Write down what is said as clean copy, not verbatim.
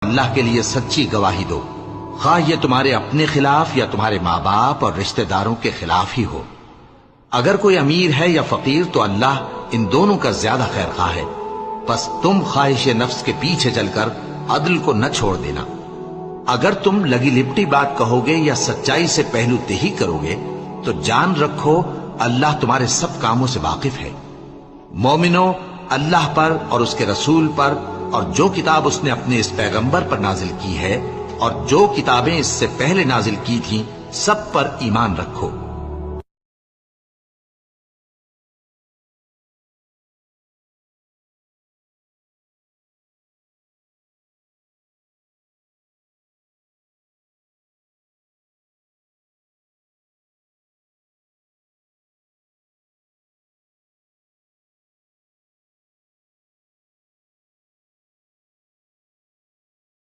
اللہ کے لیے سچی گواہی دو، خواہ یہ تمہارے اپنے خلاف یا تمہارے ماں باپ اور رشتہ داروں کے خلاف ہی ہو۔ اگر کوئی امیر ہے یا فقیر تو اللہ ان دونوں کا زیادہ خیر خواہ ہے، پس تم خواہش نفس کے پیچھے چل کر عدل کو نہ چھوڑ دینا۔ اگر تم لگی لپٹی بات کہو گے یا سچائی سے پہلو تہی کرو گے تو جان رکھو اللہ تمہارے سب کاموں سے واقف ہے۔ مومنو، اللہ پر اور اس کے رسول پر اور جو کتاب اس نے اپنے اس پیغمبر پر نازل کی ہے اور جو کتابیں اس سے پہلے نازل کی تھیں سب پر ایمان رکھو۔